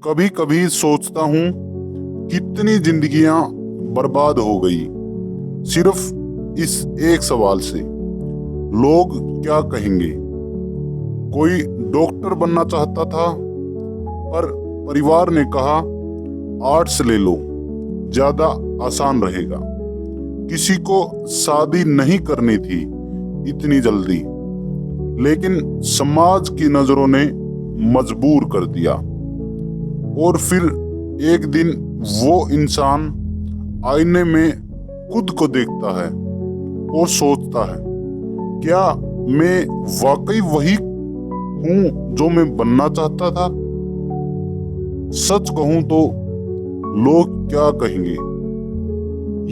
कभी कभी सोचता हूँ कितनी जिंदगियां बर्बाद हो गई सिर्फ इस एक सवाल से, लोग क्या कहेंगे। कोई डॉक्टर बनना चाहता था पर परिवार ने कहा आर्ट्स ले लो, ज्यादा आसान रहेगा। किसी को शादी नहीं करनी थी इतनी जल्दी, लेकिन समाज की नजरों ने मजबूर कर दिया। और फिर एक दिन वो इंसान आईने में खुद को देखता है और सोचता है, क्या मैं वाकई वही हूं जो मैं बनना चाहता था। सच कहूं तो लोग क्या कहेंगे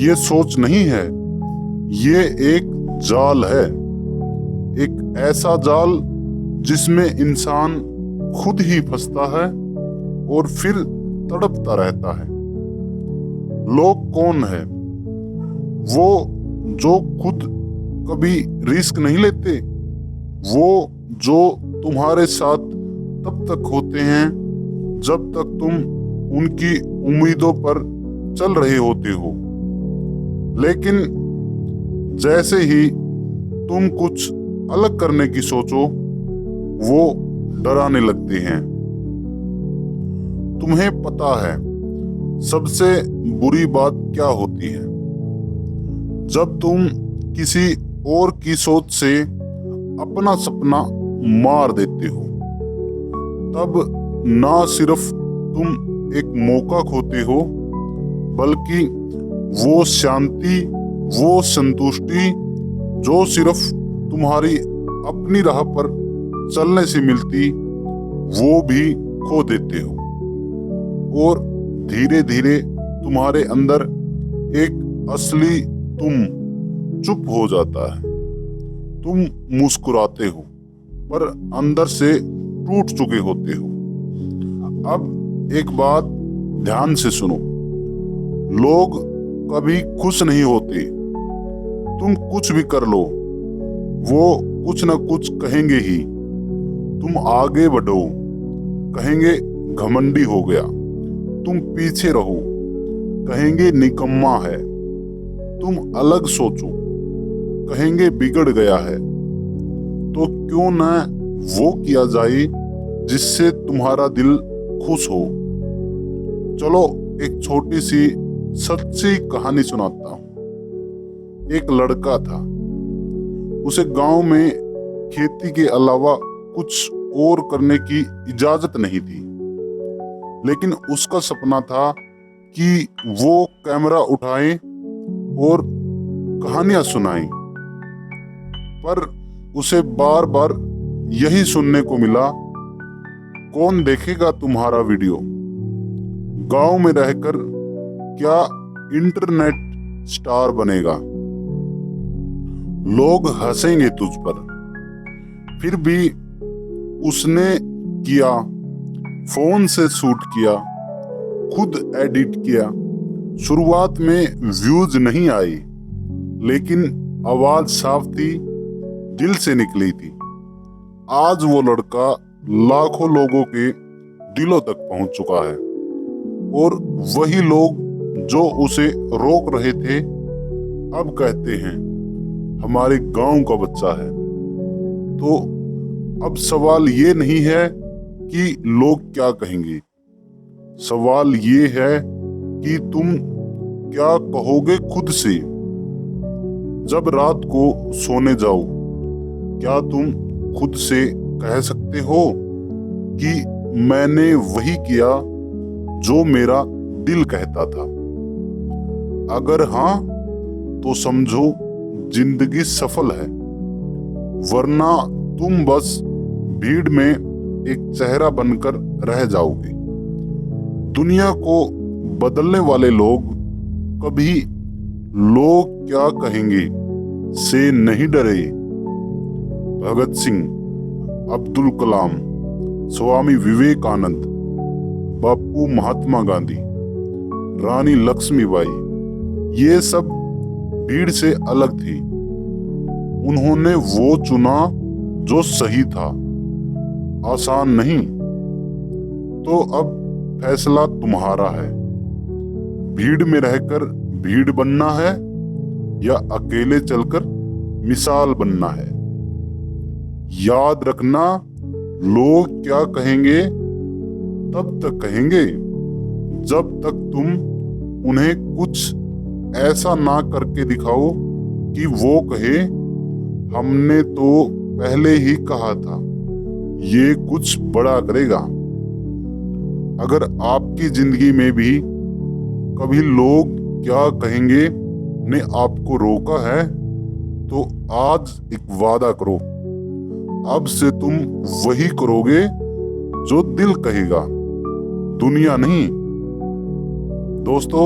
ये सोच नहीं है, ये एक जाल है। एक ऐसा जाल जिसमें इंसान खुद ही फंसता है और फिर तड़पता रहता है। लोग कौन है? वो जो खुद कभी रिस्क नहीं लेते, वो जो तुम्हारे साथ तब तक होते हैं जब तक तुम उनकी उम्मीदों पर चल रहे होते हो, लेकिन जैसे ही तुम कुछ अलग करने की सोचो वो डराने लगते हैं। तुम्हें पता है सबसे बुरी बात क्या होती है? जब तुम किसी और की सोच से अपना सपना मार देते हो, तब ना सिर्फ तुम एक मौका खोते हो, बल्कि वो शांति, वो संतुष्टि जो सिर्फ तुम्हारी अपनी राह पर चलने से मिलती, वो भी खो देते हो। और धीरे धीरे तुम्हारे अंदर एक असली तुम चुप हो जाता है। तुम मुस्कुराते हो पर अंदर से टूट चुके होते हो। अब एक बात ध्यान से सुनो, लोग कभी खुश नहीं होते। तुम कुछ भी कर लो, वो कुछ ना कुछ कहेंगे ही। तुम आगे बढ़ो, कहेंगे घमंडी हो गया। तुम पीछे रहो, कहेंगे निकम्मा है। तुम अलग सोचो, कहेंगे बिगड़ गया है। तो क्यों न वो किया जाए जिससे तुम्हारा दिल खुश हो। चलो एक छोटी सी सच्ची कहानी सुनाता हूँ। एक लड़का था, उसे गांव में खेती के अलावा कुछ और करने की इजाजत नहीं थी, लेकिन उसका सपना था कि वो कैमरा उठाए और कहानियां सुनाए। पर उसे बार बार यही सुनने को मिला, कौन देखेगा तुम्हारा वीडियो? गांव में रहकर क्या इंटरनेट स्टार बनेगा? लोग हंसेंगे तुझ पर। फिर भी उसने किया, फोन से शूट किया, खुद एडिट किया। शुरुआत में व्यूज नहीं आई, लेकिन आवाज साफ थी, दिल से निकली थी। आज वो लड़का लाखों लोगों के दिलों तक पहुंच चुका है, और वही लोग जो उसे रोक रहे थे अब कहते हैं हमारे गांव का बच्चा है। तो अब सवाल ये नहीं है कि लोग क्या कहेंगे, सवाल ये है कि तुम क्या कहोगे खुद से। जब रात को सोने जाओ, क्या तुम खुद से कह सकते हो कि मैंने वही किया जो मेरा दिल कहता था? अगर हाँ, तो समझो जिंदगी सफल है, वरना तुम बस भीड़ में एक चेहरा बनकर रह जाओगे। दुनिया को बदलने वाले लोग कभी लोग क्या कहेंगे से नहीं डरे। भगत सिंह, अब्दुल कलाम, स्वामी विवेकानंद, बापू महात्मा गांधी, रानी लक्ष्मीबाई, ये सब भीड़ से अलग थी। उन्होंने वो चुना जो सही था, आसान नहीं। तो अब फैसला तुम्हारा है। भीड़ में रहकर भीड़ बनना है या अकेले चलकर मिसाल बनना है। याद रखना, लोग क्या कहेंगे तब तक कहेंगे जब तक तुम उन्हें कुछ ऐसा ना करके दिखाओ कि वो कहे हमने तो पहले ही कहा था ये कुछ बड़ा करेगा। अगर आपकी जिंदगी में भी कभी लोग क्या कहेंगे ने आपको रोका है तो आज एक वादा करो, अब से तुम वही करोगे जो दिल कहेगा, दुनिया नहीं। दोस्तों,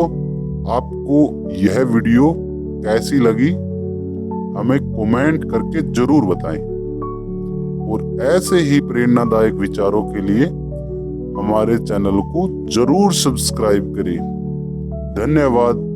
आपको यह वीडियो कैसी लगी हमें कमेंट करके जरूर बताएं और ऐसे ही प्रेरणादायक विचारों के लिए हमारे चैनल को जरूर सब्सक्राइब करें। धन्यवाद।